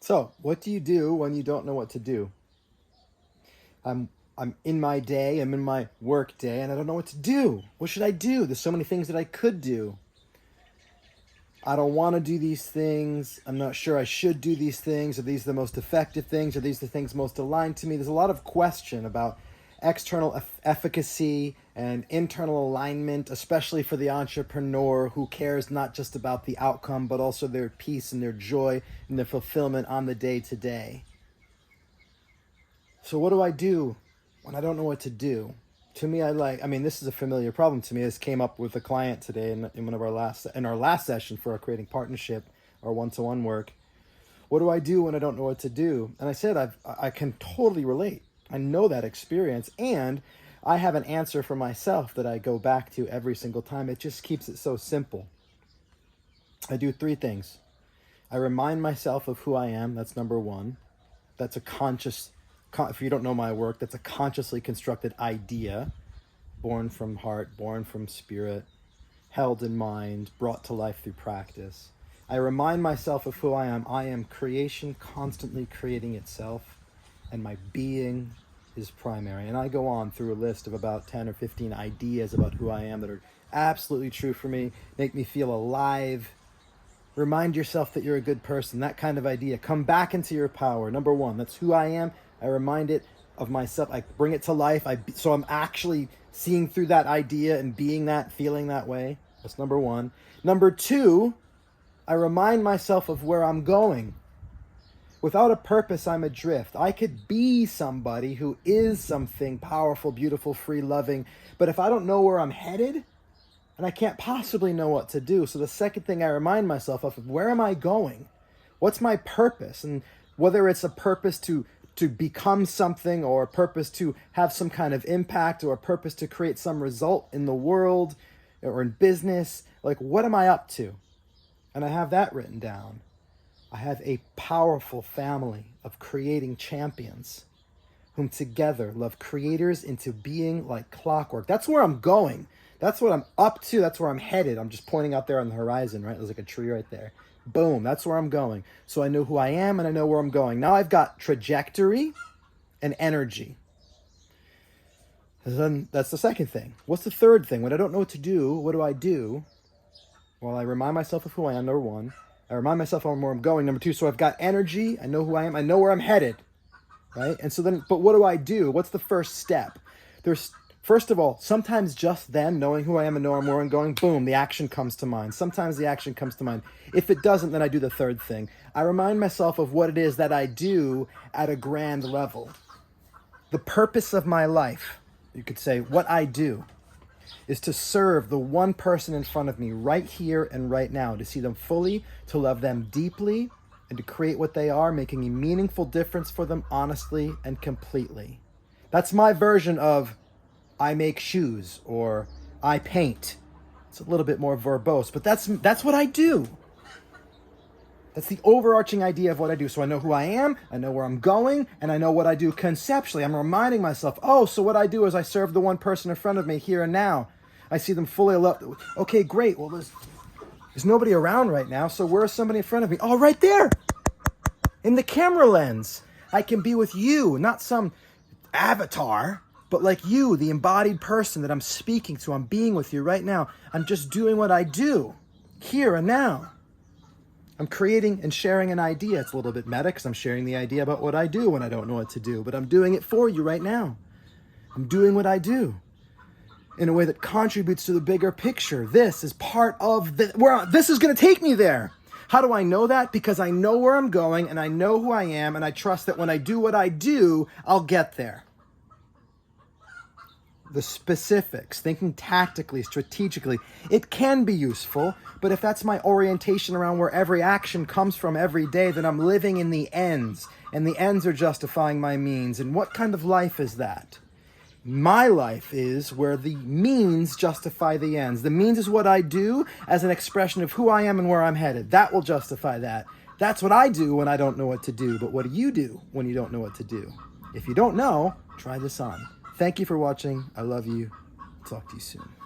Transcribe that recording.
So, what do you do when you don't know what to do? I'm in my day, I'm in my work day, and I don't know what to do. What should I do? There's so many things that I could do. I don't want to do these things. I'm not sure I should do these things. Are these the most effective things? Are these the things most aligned to me? There's a lot of question about external efficacy and internal alignment, especially for the entrepreneur who cares not just about the outcome, but also their peace and their joy and their fulfillment on the day to day. So what do I do when I don't know what to do? To me, this is a familiar problem to me. This came up with a client today in one of our last session for our creating partnership, our one-to-one work. What do I do when I don't know what to do? And I said, I can totally relate. I know that experience, and I have an answer for myself that I go back to every single time. It just keeps it so simple. I do three things. I remind myself of who I am. That's number one. That's a conscious, if you don't know my work, that's a consciously constructed idea, born from heart, born from spirit, held in mind, brought to life through practice. I remind myself of who I am. I am creation, constantly creating itself, and my being is primary. And I go on through a list of about 10 or 15 ideas about who I am that are absolutely true for me, make me feel alive. Remind yourself that you're a good person, that kind of idea. Come back into your power. Number one, that's who I am. I remind it of myself. I bring it to life. So I'm actually seeing through that idea and being that, feeling that way. That's number one. Number two, I remind myself of where I'm going. Without a purpose, I'm adrift. I could be somebody who is something powerful, beautiful, free, loving. But if I don't know where I'm headed, and I can't possibly know what to do. So the second thing I remind myself of, where am I going? What's my purpose? And whether it's a purpose to become something, or a purpose to have some kind of impact, or a purpose to create some result in the world or in business, like, what am I up to? And I have that written down. I have a powerful family of creating champions whom together love creators into being like clockwork. That's where I'm going. That's what I'm up to. That's where I'm headed. I'm just pointing out there on the horizon, right? There's like a tree right there. Boom, that's where I'm going. So I know who I am and I know where I'm going. Now I've got trajectory and energy. And then that's the second thing. What's the third thing? When I don't know what to do, what do I do? Well, I remind myself of who I am, number one. I remind myself of where I'm going, number two. So I've got energy. I know who I am. I know where I'm headed, right? And so then, but what do I do? What's the first step? First of all, sometimes just then, knowing who I am and knowing where I'm going, boom, the action comes to mind. Sometimes the action comes to mind. If it doesn't, then I do the third thing. I remind myself of what it is that I do at a grand level. The purpose of my life, you could say, what I do, is to serve the one person in front of me right here and right now, to see them fully, to love them deeply, and to create what they are, making a meaningful difference for them honestly and completely. That's my version of I make shoes, or I paint. It's a little bit more verbose, but that's what I do. That's the overarching idea of what I do. So I know who I am, I know where I'm going, and I know what I do conceptually. I'm reminding myself, so what I do is I serve the one person in front of me here and now. I see them fully loved. Okay, great. Well, there's nobody around right now, so where's somebody in front of me? Oh, right there! In the camera lens. I can be with you, not some avatar, but like you, the embodied person that I'm speaking to. I'm being with you right now. I'm just doing what I do, here and now. I'm creating and sharing an idea. It's a little bit meta because I'm sharing the idea about what I do when I don't know what to do, but I'm doing it for you right now. I'm doing what I do in a way that contributes to the bigger picture. This is part of this is going to take me there. How do I know that? Because I know where I'm going and I know who I am, and I trust that when I do what I do, I'll get there. The specifics, thinking tactically, strategically, it can be useful, but if that's my orientation around where every action comes from every day, then I'm living in the ends, and the ends are justifying my means. And what kind of life is that? My life is where the means justify the ends. The means is what I do as an expression of who I am and where I'm headed. That will justify that. That's what I do when I don't know what to do. But what do you do when you don't know what to do? If you don't know, try this on. Thank you for watching. I love you. Talk to you soon.